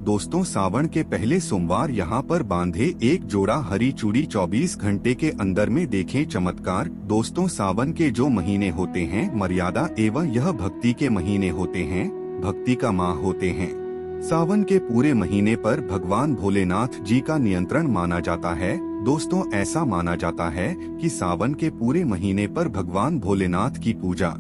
दोस्तों सावन के पहले सोमवार यहाँ पर बांधे एक जोड़ा हरी चूड़ी 24 घंटे के अंदर में देखें चमत्कार। दोस्तों सावन के जो महीने होते हैं मर्यादा एवं यह भक्ति के महीने होते हैं, भक्ति का माह होते हैं। सावन के पूरे महीने पर भगवान भोलेनाथ जी का नियंत्रण माना जाता है। दोस्तों ऐसा माना जाता है कि सावन के पूरे महीने पर भगवान भोलेनाथ की पूजा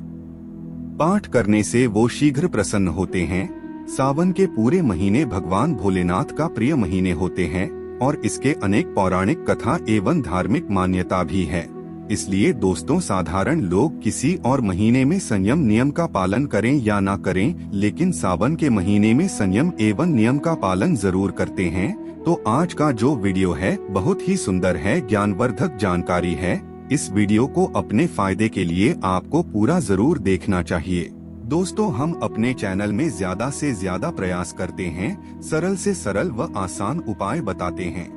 पाठ करने से वो शीघ्र प्रसन्न होते हैं। सावन के पूरे महीने भगवान भोलेनाथ का प्रिय महीने होते हैं और इसके अनेक पौराणिक कथा एवं धार्मिक मान्यता भी है। इसलिए दोस्तों साधारण लोग किसी और महीने में संयम नियम का पालन करें या ना करें, लेकिन सावन के महीने में संयम एवं नियम का पालन जरूर करते हैं। तो आज का जो वीडियो है बहुत ही सुंदर है, ज्ञानवर्धक जानकारी है। इस वीडियो को अपने फायदे के लिए आपको पूरा जरूर देखना चाहिए। दोस्तों हम अपने चैनल में ज्यादा से ज्यादा प्रयास करते हैं, सरल से सरल व आसान उपाय बताते हैं,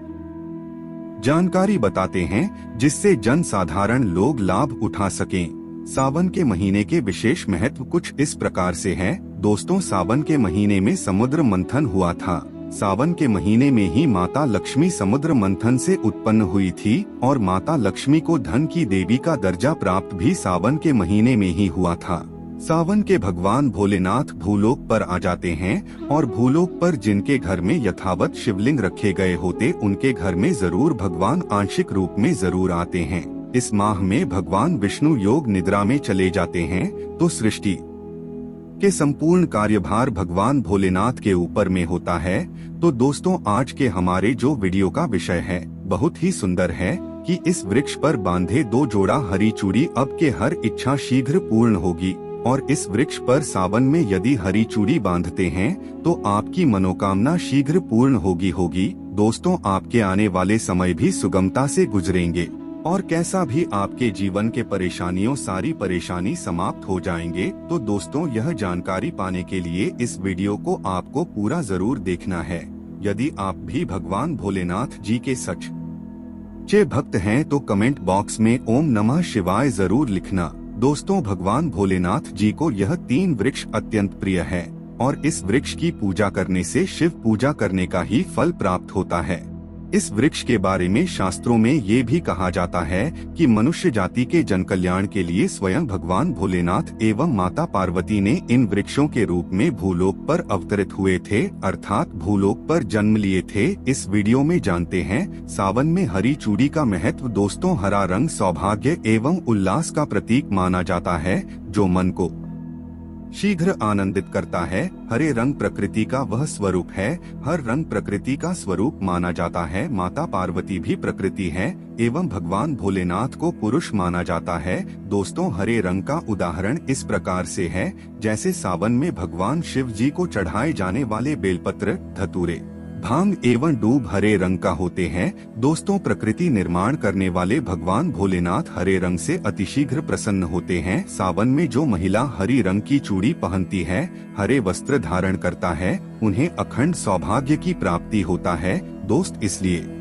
जानकारी बताते हैं जिससे जन साधारण लोग लाभ उठा सकें। सावन के महीने के विशेष महत्व कुछ इस प्रकार से है। दोस्तों सावन के महीने में समुद्र मंथन हुआ था। सावन के महीने में ही माता लक्ष्मी समुद्र मंथन से उत्पन्न हुई थी और माता लक्ष्मी को धन की देवी का दर्जा प्राप्त भी सावन के महीने में ही हुआ था। सावन के भगवान भोलेनाथ भूलोक पर आ जाते हैं और भूलोक पर जिनके घर में यथावत शिवलिंग रखे गए होते उनके घर में जरूर भगवान आंशिक रूप में जरूर आते हैं। इस माह में भगवान विष्णु योग निद्रा में चले जाते हैं तो सृष्टि के संपूर्ण कार्यभार भगवान भोलेनाथ के ऊपर में होता है। तो दोस्तों आज के हमारे जो वीडियो का विषय है बहुत ही सुंदर है कि इस वृक्ष पर बांधे 2 जोड़ा हरी चूड़ी अब के हर इच्छा शीघ्र पूर्ण होगी। और इस वृक्ष पर सावन में यदि हरी चूड़ी बांधते हैं तो आपकी मनोकामना शीघ्र पूर्ण होगी। दोस्तों आपके आने वाले समय भी सुगमता से गुजरेंगे और कैसा भी आपके जीवन के परेशानियों सारी परेशानी समाप्त हो जाएंगे। तो दोस्तों यह जानकारी पाने के लिए इस वीडियो को आपको पूरा जरूर देखना है। यदि आप भी भगवान भोलेनाथ जी के सच्चे भक्त हैं तो कमेंट बॉक्स में ओम नमः शिवाय जरूर लिखना। दोस्तों भगवान भोलेनाथ जी को यह 3 वृक्ष अत्यंत प्रिय है और इस वृक्ष की पूजा करने से शिव पूजा करने का ही फल प्राप्त होता है। इस वृक्ष के बारे में शास्त्रों में ये भी कहा जाता है कि मनुष्य जाति के जन कल्याण के लिए स्वयं भगवान भोलेनाथ एवं माता पार्वती ने इन वृक्षों के रूप में भूलोक पर अवतरित हुए थे, अर्थात भूलोक पर जन्म लिए थे। इस वीडियो में जानते हैं सावन में हरी चूड़ी का महत्व। दोस्तों हरा रंग सौभाग्य एवं उल्लास का प्रतीक माना जाता है, जो मन को शीघ्र आनंदित करता है। हरे रंग प्रकृति का वह स्वरूप है, हर रंग प्रकृति का स्वरूप माना जाता है। माता पार्वती भी प्रकृति है एवं भगवान भोलेनाथ को पुरुष माना जाता है। दोस्तों हरे रंग का उदाहरण इस प्रकार से है जैसे सावन में भगवान शिव जी को चढ़ाए जाने वाले बेलपत्र, धतूरे, भांग एवं दूब हरे रंग का होते हैं। दोस्तों प्रकृति निर्माण करने वाले भगवान भोलेनाथ हरे रंग से अतिशीघ्र प्रसन्न होते हैं। सावन में जो महिला हरी रंग की चूड़ी पहनती है, हरे वस्त्र धारण करता है, उन्हें अखंड सौभाग्य की प्राप्ति होता है। दोस्त इसलिए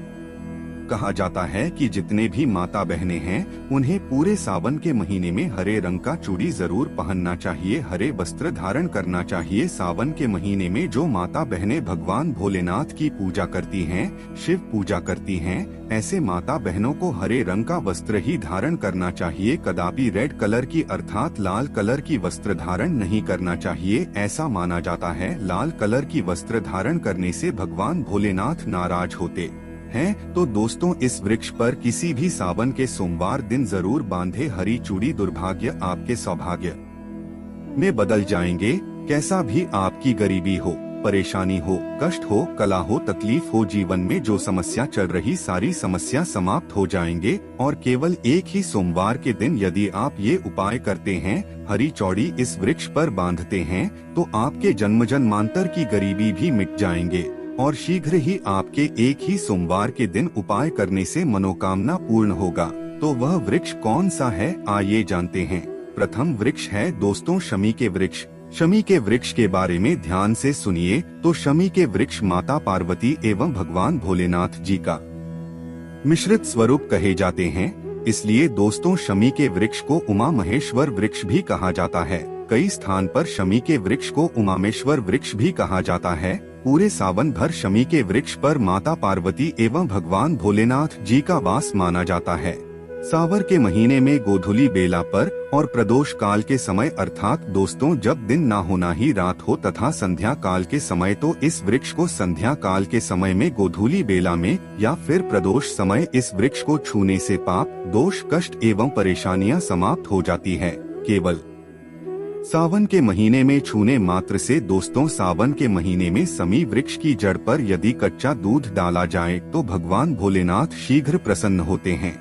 कहा जाता है कि जितने भी माता बहनें हैं उन्हें पूरे सावन के महीने में हरे रंग का चूड़ी जरूर पहनना चाहिए, हरे वस्त्र धारण करना चाहिए। सावन के महीने में जो माता बहनें भगवान भोलेनाथ की पूजा करती हैं, शिव पूजा करती हैं, ऐसे माता बहनों को हरे रंग का वस्त्र ही धारण करना चाहिए। कदापि रेड कलर की अर्थात लाल कलर की वस्त्र धारण नहीं करना चाहिए। ऐसा माना जाता है लाल कलर की वस्त्र धारण करने से भगवान भोलेनाथ नाराज होते हैं। तो दोस्तों इस वृक्ष पर किसी भी सावन के सोमवार दिन जरूर बांधे हरी चूड़ी। दुर्भाग्य आपके सौभाग्य में बदल जाएंगे। कैसा भी आपकी गरीबी हो, परेशानी हो, कष्ट हो, कला हो, तकलीफ हो, जीवन में जो समस्या चल रही सारी समस्या समाप्त हो जाएंगे। और केवल एक ही सोमवार के दिन यदि आप ये उपाय करते हैं, हरी चौड़ी इस वृक्ष पर बांधते हैं, तो आपके जन्म जन्मांतर की गरीबी भी मिट जाएंगे और शीघ्र ही आपके एक ही सोमवार के दिन उपाय करने से मनोकामना पूर्ण होगा। तो वह वृक्ष कौन सा है आइए जानते हैं। प्रथम वृक्ष है दोस्तों शमी के वृक्ष। शमी के वृक्ष के बारे में ध्यान से सुनिए। तो शमी के वृक्ष माता पार्वती एवं भगवान भोलेनाथ जी का मिश्रित स्वरूप कहे जाते हैं। इसलिए दोस्तों शमी के वृक्ष को उमा महेश्वर वृक्ष भी कहा जाता है। कई स्थान पर शमी के वृक्ष को उमामेश्वर वृक्ष भी कहा जाता है। पूरे सावन भर शमी के वृक्ष पर माता पार्वती एवं भगवान भोलेनाथ जी का वास माना जाता है। सावर के महीने में गोधूली बेला पर और प्रदोष काल के समय अर्थात दोस्तों जब दिन ना होना ही रात हो तथा संध्या काल के समय, तो इस वृक्ष को संध्या काल के समय में गोधूली बेला में या फिर प्रदोष समय इस वृक्ष को छूने से पाप, दोष, कष्ट एवं परेशानियां समाप्त हो जाती है। केवल सावन के महीने में छूने मात्र से दोस्तों सावन के महीने में समी वृक्ष की जड़ पर यदि कच्चा दूध डाला जाए तो भगवान भोलेनाथ शीघ्र प्रसन्न होते हैं।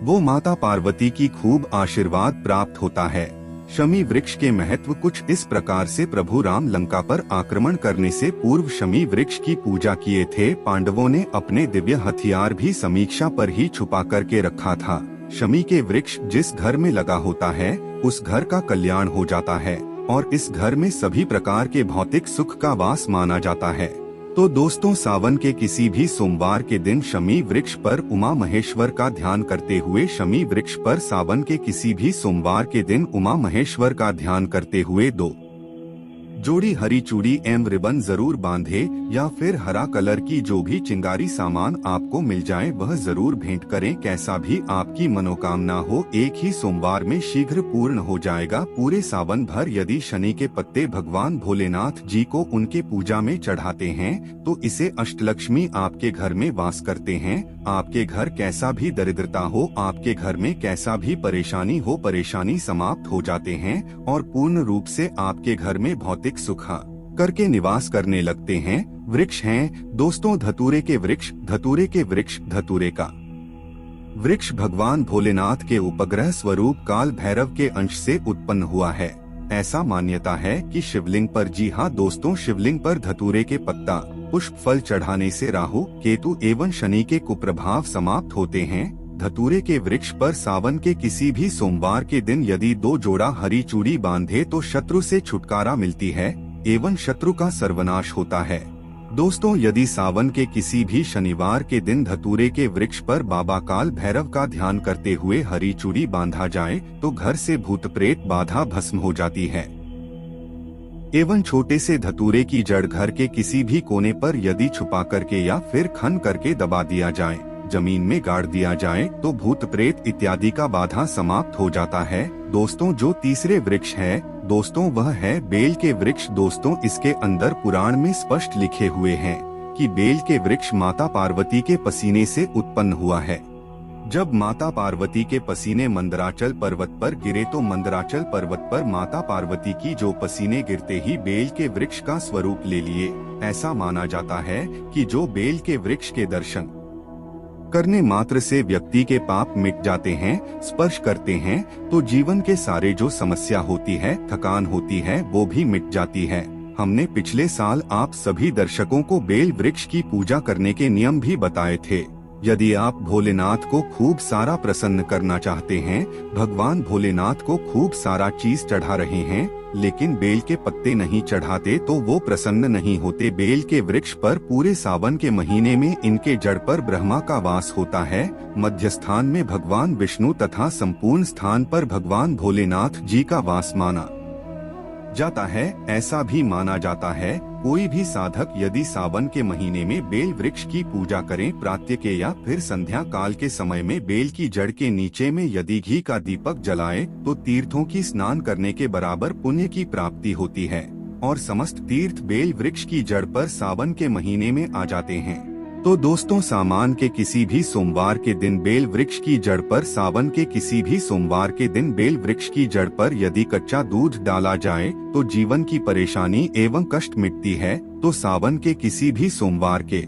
वो माता पार्वती की खूब आशीर्वाद प्राप्त होता है। शमी वृक्ष के महत्व कुछ इस प्रकार से प्रभु राम लंका पर आक्रमण करने से पूर्व शमी वृक्ष की पूजा किए थे। पांडवों ने अपने दिव्य हथियार भी समीक्षा पर ही छुपा करके रखा था। शमी के वृक्ष जिस घर में लगा होता है उस घर का कल्याण हो जाता है और इस घर में सभी प्रकार के भौतिक सुख का वास माना जाता है। तो दोस्तों सावन के किसी भी सोमवार के दिन शमी वृक्ष पर उमा महेश्वर का ध्यान करते हुए शमी वृक्ष पर सावन के किसी भी सोमवार के दिन उमा महेश्वर का ध्यान करते हुए 2 जोड़ी हरी चूड़ी एवं रिबन जरूर बांधे या फिर हरा कलर की जो भी चिंगारी सामान आपको मिल जाए वह जरूर भेंट करें। कैसा भी आपकी मनोकामना हो एक ही सोमवार में शीघ्र पूर्ण हो जाएगा। पूरे सावन भर यदि शनि के पत्ते भगवान भोलेनाथ जी को उनके पूजा में चढ़ाते हैं तो इसे अष्टलक्ष्मी आपके घर में वास करते हैं। आपके घर कैसा भी दरिद्रता हो, आपके घर में कैसा भी परेशानी हो, परेशानी समाप्त हो जाते हैं और पूर्ण रूप से आपके घर में भौतिक सुख करके निवास करने लगते हैं। वृक्ष हैं दोस्तों धतूरे के वृक्ष। धतूरे के वृक्ष धतूरे का वृक्ष भगवान भोलेनाथ के उपग्रह स्वरूप काल भैरव के अंश से उत्पन्न हुआ है। ऐसा मान्यता है कि शिवलिंग पर, जी हाँ दोस्तों, शिवलिंग पर धतूरे के पत्ता, पुष्प, फल चढ़ाने से राहु, केतु एवं शनि के कुप्रभाव समाप्त होते हैं। धतूरे के वृक्ष पर सावन के किसी भी सोमवार के दिन यदि 2 जोड़ा हरी चूड़ी बांधे तो शत्रु से छुटकारा मिलती है एवं शत्रु का सर्वनाश होता है। दोस्तों यदि सावन के किसी भी शनिवार के दिन धतूरे के वृक्ष पर बाबा काल भैरव का ध्यान करते हुए हरी चूड़ी बांधा जाए तो घर से भूत प्रेत बाधा भस्म हो जाती है। एवं छोटे से धतूरे की जड़ घर के किसी भी कोने पर यदि छुपा करके या फिर खन करके दबा दिया जाए, जमीन में गाड़ दिया जाए तो भूत प्रेत इत्यादि का बाधा समाप्त हो जाता है। दोस्तों जो तीसरे वृक्ष है दोस्तों वह है बेल के वृक्ष। दोस्तों इसके अंदर पुराण में स्पष्ट लिखे हुए हैं कि बेल के वृक्ष माता पार्वती के पसीने से उत्पन्न हुआ है। जब माता पार्वती के पसीने मंदराचल पर्वत पर गिरे तो मंदराचल पर्वत पर माता पार्वती की जो पसीने गिरते ही बेल के वृक्ष का स्वरूप ले लिए। ऐसा माना जाता है कि जो बेल के वृक्ष के दर्शन करने मात्र से व्यक्ति के पाप मिट जाते हैं, स्पर्श करते हैं तो जीवन के सारे जो समस्या होती है, थकान होती है वो भी मिट जाती है। हमने पिछले साल आप सभी दर्शकों को बेल वृक्ष की पूजा करने के नियम भी बताए थे। यदि आप भोलेनाथ को खूब सारा प्रसन्न करना चाहते हैं, भगवान भोलेनाथ को खूब सारा चीज चढ़ा रहे हैं लेकिन बेल के पत्ते नहीं चढ़ाते तो वो प्रसन्न नहीं होते। बेल के वृक्ष पर पूरे सावन के महीने में इनके जड़ पर ब्रह्मा का वास होता है। मध्य स्थान में भगवान विष्णु तथा संपूर्ण स्थान पर भगवान भोलेनाथ जी का वास माना जाता है। ऐसा भी माना जाता है कोई भी साधक यदि सावन के महीने में बेल वृक्ष की पूजा करें, प्रातः के या फिर संध्या काल के समय में बेल की जड़ के नीचे में यदि घी का दीपक जलाए तो तीर्थों की स्नान करने के बराबर पुण्य की प्राप्ति होती है और समस्त तीर्थ बेल वृक्ष की जड़ पर सावन के महीने में आ जाते हैं। तो दोस्तों सावन के किसी भी सोमवार के दिन बेल वृक्ष की जड़ पर, सावन के किसी भी सोमवार के दिन बेल वृक्ष की जड़ पर यदि कच्चा दूध डाला जाए तो जीवन की परेशानी एवं कष्ट मिटती है। तो सावन के किसी भी सोमवार के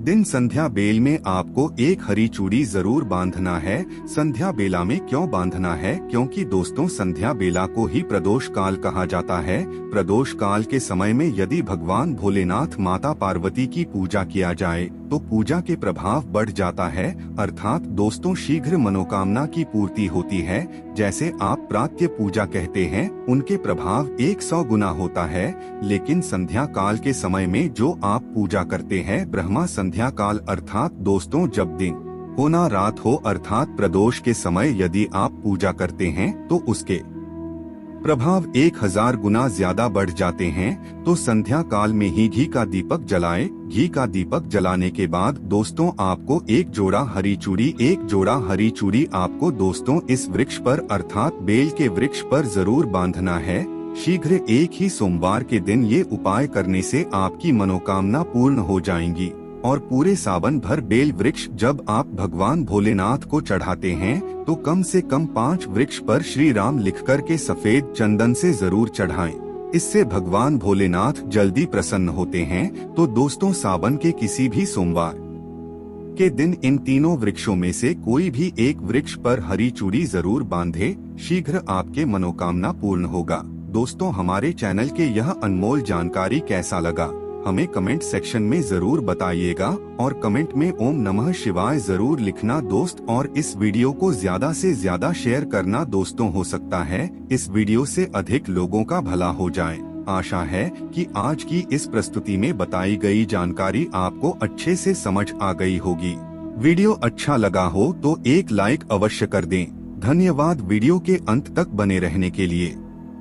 दिन संध्या बेल में आपको एक हरी चूड़ी जरूर बांधना है। संध्या बेला में क्यों बांधना है? क्योंकि दोस्तों संध्या बेला को ही प्रदोष काल कहा जाता है। प्रदोष काल के समय में यदि भगवान भोलेनाथ माता पार्वती की पूजा किया जाए तो पूजा के प्रभाव बढ़ जाता है, अर्थात दोस्तों शीघ्र मनोकामना की पूर्ति होती है। जैसे आप प्रातः पूजा कहते हैं उनके प्रभाव 100 गुना होता है, लेकिन संध्या काल के समय में जो आप पूजा करते हैं ब्रह्मा संध्या काल अर्थात दोस्तों जब दिन हो ना रात हो अर्थात प्रदोष के समय यदि आप पूजा करते हैं तो उसके प्रभाव 1000 गुना ज्यादा बढ़ जाते हैं। तो संध्या काल में ही घी का दीपक जलाएं। घी का दीपक जलाने के बाद दोस्तों आपको एक जोड़ा हरी चूड़ी आपको दोस्तों इस वृक्ष पर अर्थात बेल के वृक्ष पर जरूर बांधना है। शीघ्र एक ही सोमवार के दिन ये उपाय करने से आपकी मनोकामना पूर्ण हो जाएंगी। और पूरे सावन भर बेल वृक्ष जब आप भगवान भोलेनाथ को चढ़ाते हैं तो कम से कम 5 वृक्ष पर श्री राम लिखकर के सफेद चंदन से जरूर चढ़ाएं। इससे भगवान भोलेनाथ जल्दी प्रसन्न होते हैं। तो दोस्तों सावन के किसी भी सोमवार के दिन इन तीनों वृक्षों में से कोई भी एक वृक्ष पर हरी चूड़ी जरूर बांधे। शीघ्र आपके मनोकामना पूर्ण होगा। दोस्तों हमारे चैनल के यह अनमोल जानकारी कैसा लगा हमें कमेंट सेक्शन में जरूर बताइएगा और कमेंट में ओम नमः शिवाय जरूर लिखना दोस्त। और इस वीडियो को ज्यादा से ज्यादा शेयर करना दोस्तों। हो सकता है इस वीडियो से अधिक लोगों का भला हो जाए। आशा है कि आज की इस प्रस्तुति में बताई गई जानकारी आपको अच्छे से समझ आ गई होगी। वीडियो अच्छा लगा हो तो एक लाइक अवश्य कर दें। धन्यवाद वीडियो के अंत तक बने रहने के लिए।